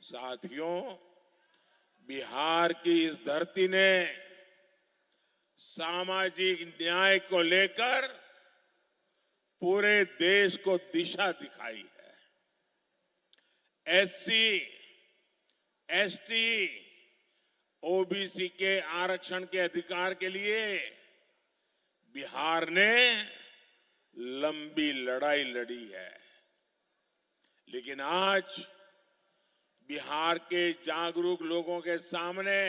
साथियों, बिहार की इस धरती ने सामाजिक न्याय को लेकर पूरे देश को दिशा दिखाई है। एससी, एसटी, ओबीसी के आरक्षण के अधिकार के लिए बिहार ने लंबी लड़ाई लड़ी है, लेकिन आज बिहार के जागरूक लोगों के सामने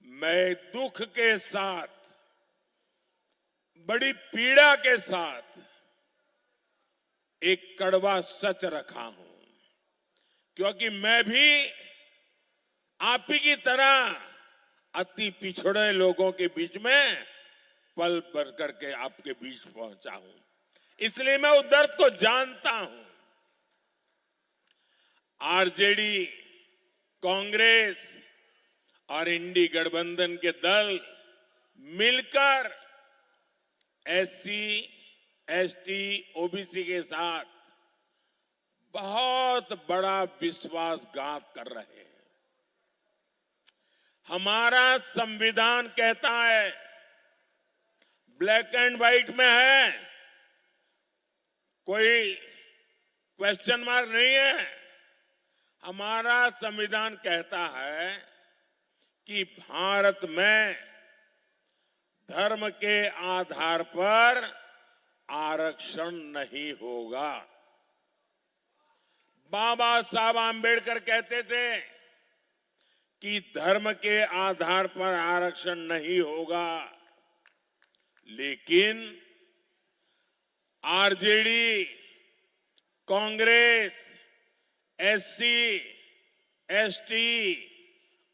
मैं दुख के साथ, बड़ी पीड़ा के साथ एक कड़वा सच रखा हूं, क्योंकि मैं भी आप ही की तरह अति पिछड़े लोगों के बीच में पल भर करके आपके बीच पहुंचा हूं। इसलिए मैं उस दर्द को जानता हूं। आरजेडी, कांग्रेस और इंडी गठबंधन के दल मिलकर एससी, एसटी, ओबीसी के साथ बहुत बड़ा विश्वासघात कर रहे हैं। हमारा संविधान कहता है, ब्लैक एंड व्हाइट में है, कोई क्वेश्चन मार्क नहीं है। हमारा संविधान कहता है कि भारत में धर्म के आधार पर आरक्षण नहीं होगा। बाबा साहब आंबेडकर कहते थे कि धर्म के आधार पर आरक्षण नहीं होगा, लेकिन RJD, Congress, SC, ST,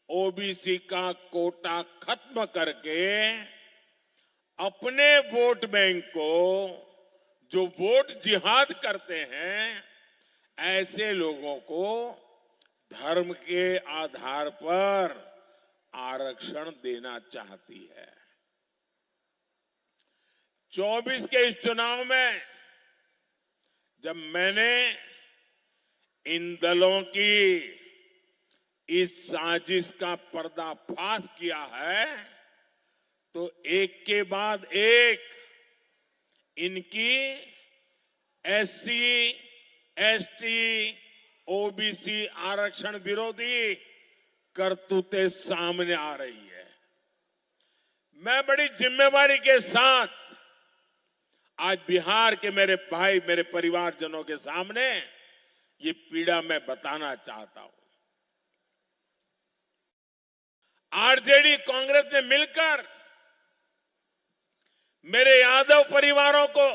OBC का कोटा खत्म करके अपने वोट बैंक को, जो वोट जिहाद करते हैं, ऐसे लोगों को धर्म के आधार पर आरक्षण देना चाहती है। 24 के इस चुनाव में जब मैंने इन दलों की इस साजिश का पर्दाफाश किया है, तो एक के बाद एक इनकी एससी, एसटी, ओबीसी आरक्षण विरोधी करतूतें सामने आ रही है। मैं बड़ी जिम्मेवारी के साथ आज बिहार के मेरे भाई, मेरे परिवारजनों के सामने ये पीड़ा मैं बताना चाहता हूं। आरजेडी, कांग्रेस ने मिलकर मेरे यादव परिवारों को,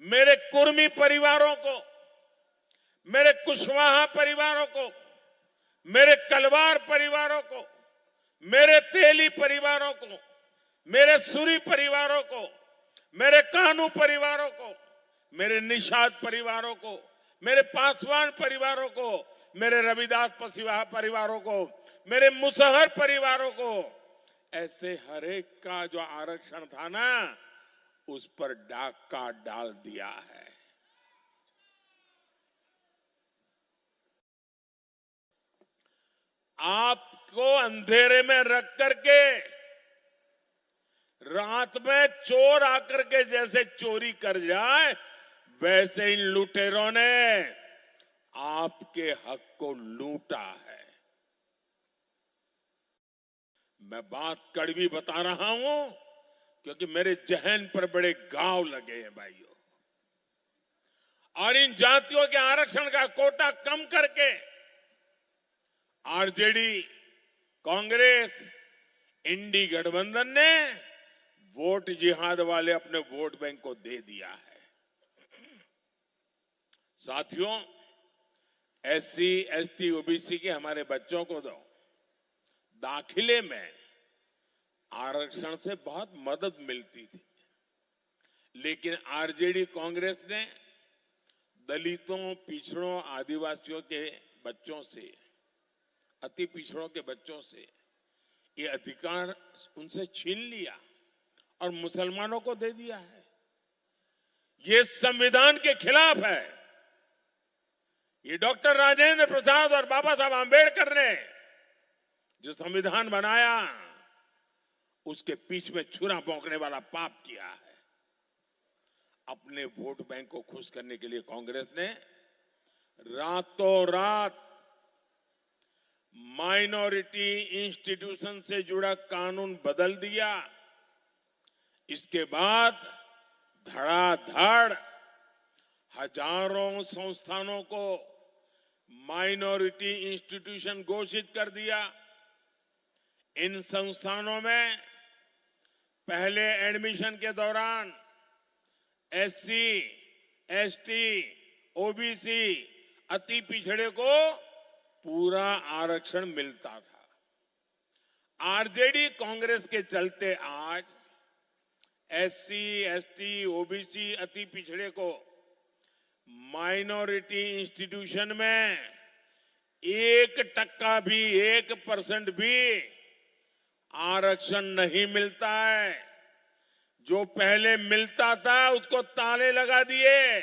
मेरे कुर्मी परिवारों को, मेरे कुशवाहा परिवारों को, मेरे कलवार परिवारों को, मेरे तेली परिवारों को, मेरे सूरी परिवारों को, मेरे कानू परिवारों को, मेरे निषाद परिवारों को, मेरे पासवान परिवारों को, मेरे रविदास पसीवाहा परिवारों को, मेरे मुसहर परिवारों को, ऐसे हर एक का जो आरक्षण था ना, उस पर डाका डाल दिया है। आपको अंधेरे में रख करके रात में चोर आकर के जैसे चोरी कर जाए, वैसे इन लुटेरों ने आपके हक को लूटा है। मैं बात कड़वी बता रहा हूं, क्योंकि मेरे जहन पर बड़े घाव लगे हैं भाइयों। और इन जातियों के आरक्षण का कोटा कम करके आरजेडी, कांग्रेस, इंडी गठबंधन ने वोट जिहाद वाले अपने वोट बैंक को दे दिया है। साथियों, एससी, एसटी, ओबीसी के हमारे बच्चों को दो दाखिले में आरक्षण से बहुत मदद मिलती थी, लेकिन आरजेडी, कांग्रेस ने दलितों, पिछड़ों, आदिवासियों के बच्चों से, अति पिछड़ों के बच्चों से ये अधिकार उनसे छीन लिया और मुसलमानों को दे दिया है। ये संविधान के खिलाफ है। ये डॉक्टर राजेंद्र प्रसाद और बाबा साहब आंबेडकर ने जो संविधान बनाया, उसके पीछ में छुरा भोंकने वाला पाप किया है। अपने वोट बैंक को खुश करने के लिए कांग्रेस ने रातों रात माइनॉरिटी इंस्टीट्यूशन से जुड़ा कानून बदल दिया। इसके बाद धड़ाधड़ हजारों संस्थानों को माइनॉरिटी इंस्टीट्यूशन घोषित कर दिया। इन संस्थानों में पहले एडमिशन के दौरान एससी, एसटी, ओबीसी, अति पिछड़े को पूरा आरक्षण मिलता था। आरजेडी कांग्रेस के चलते आज एससी, एसटी, ओबीसी, अति पिछड़े को माइनॉरिटी इंस्टीट्यूशन में 1% भी, 1% भी आरक्षण नहीं मिलता है। जो पहले मिलता था उसको ताले लगा दिए,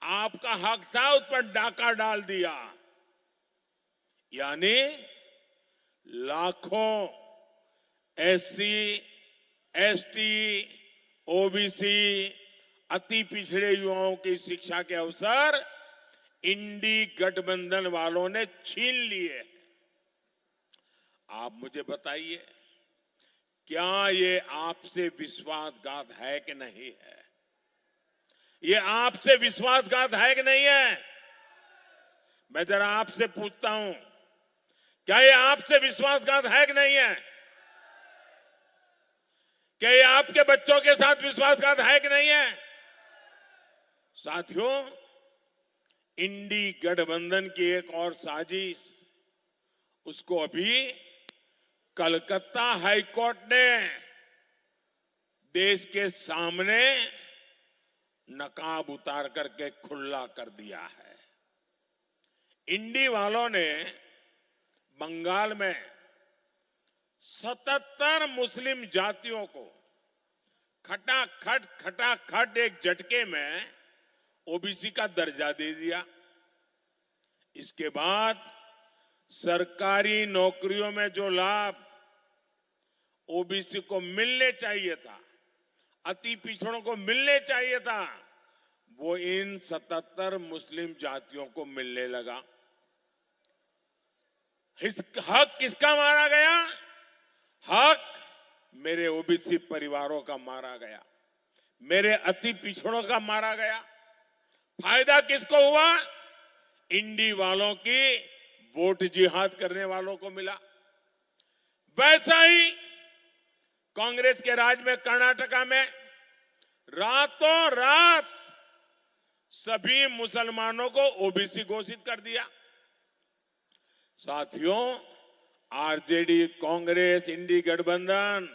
आपका हक था उस पर डाका डाल दिया। यानी लाखों एससी, एसटी, ओबीसी, अति पिछड़े युवाओं की शिक्षा के अवसर इंडी गठबंधन वालों ने छीन लिए। आप मुझे बताइए, क्या ये आपसे विश्वासघात है कि नहीं है? ये आपसे विश्वासघात है कि नहीं है? मैं जरा आपसे पूछता हूं, क्या ये आपसे विश्वासघात है कि नहीं है? क्या ये आपके बच्चों के साथ विश्वासघात है कि नहीं है? साथियों, इंडी गठबंधन की एक और साजिश, उसको अभी कलकत्ता हाईकोर्ट ने देश के सामने नकाब उतार करके खुला कर दिया है। इंडी वालों ने बंगाल में 77 मुस्लिम जातियों को खटाखट एक झटके में ओबीसी का दर्जा दे दिया। इसके बाद सरकारी नौकरियों में जो लाभ ओबीसी को मिलने चाहिए था, अति पिछड़ों को मिलने चाहिए था, वो इन 77 मुस्लिम जातियों को मिलने लगा। हक किसका मारा गया? हक मेरे ओबीसी परिवारों का मारा गया, मेरे अति पिछड़ों का मारा गया। फायदा किसको हुआ? इंडी वालों की वोट जिहाद करने वालों को मिला। वैसा ही कांग्रेस के राज में कर्नाटका में रातों रात सभी मुसलमानों को ओबीसी घोषित कर दिया। साथियों, आरजेडी, कांग्रेस, इंडी गठबंधन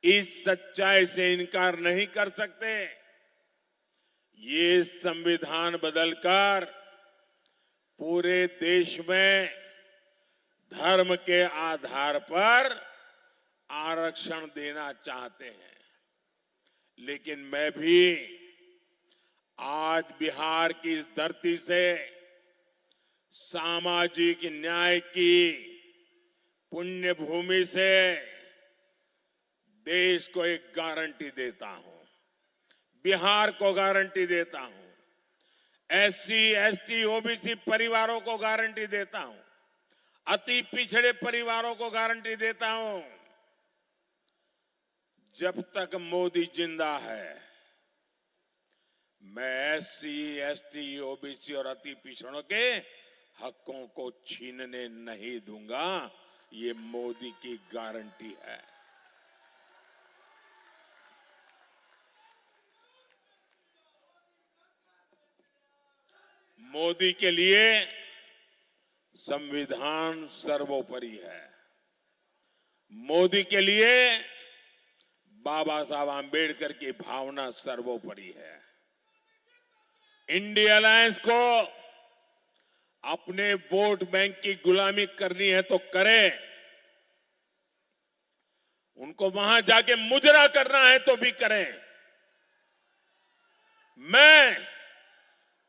इस सच्चाई से इनकार नहीं कर सकते। ये संविधान बदलकर पूरे देश में धर्म के आधार पर आरक्षण देना चाहते हैं। लेकिन मैं भी आज बिहार की इस धरती से सामाजिक न्याय की पुण्य भूमि से देश को एक गारंटी देता हूं, बिहार को गारंटी देता हूं, एससी, एसटी, ओबीसी परिवारों को गारंटी देता हूं, अति पिछड़े परिवारों को गारंटी देता हूं, जब तक मोदी जिंदा है मैं एससी, एसटी, ओबीसी और अति पिछड़ों के हकों को छीनने नहीं दूंगा। ये मोदी की गारंटी है। मोदी के लिए संविधान सर्वोपरि है। मोदी के लिए बाबा साहब आंबेडकर की भावना सर्वोपरि है। इंडिया अलायंस को अपने वोट बैंक की गुलामी करनी है तो करे, उनको वहां जाके मुजरा करना है तो भी करें। मैं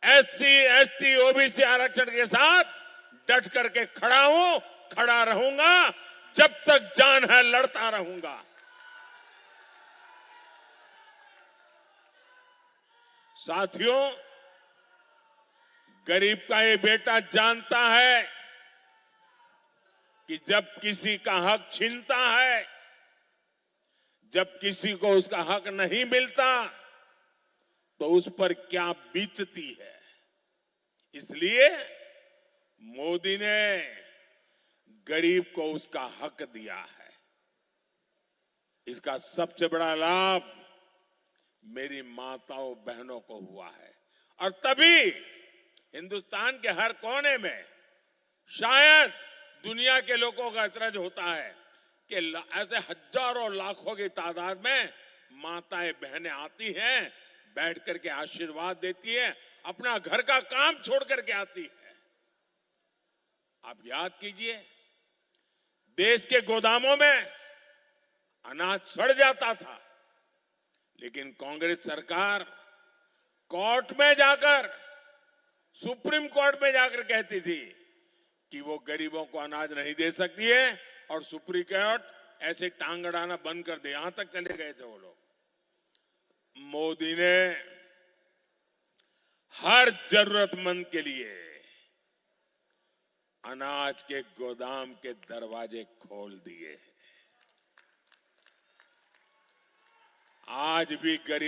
एससी, एसटी, ओबीसी आरक्षण के साथ डट करके खड़ा हूं, खड़ा रहूंगा। जब तक जान है लड़ता रहूंगा। साथियों, गरीब का ये बेटा जानता है कि जब किसी का हक छीनता है, जब किसी को उसका हक नहीं मिलता, तो उस पर क्या बीतती है। इसलिए मोदी ने गरीब को उसका हक दिया है। इसका सबसे बड़ा लाभ मेरी माताओं बहनों को हुआ है। और तभी हिंदुस्तान के हर कोने में शायद दुनिया के लोगों का अचरज होता है कि ऐसे हजारों लाखों की तादाद में माताएं बहनें आती हैं, बैठ करके आशीर्वाद देती हैं, अपना घर का काम छोड़ करके आती है। आप याद कीजिए, देश के गोदामों में अनाज सड़ जाता था, लेकिन कांग्रेस सरकार कोर्ट में जाकर, सुप्रीम कोर्ट में जाकर कहती थी कि वो गरीबों को अनाज नहीं दे सकती है, और सुप्रीम कोर्ट ऐसे टांग अड़ाना बंद कर दे। यहां तक चले गए थे वो लोग। मोदी ने हर जरूरतमंद के लिए अनाज के गोदाम के दरवाजे खोल दिए। आज भी गरीब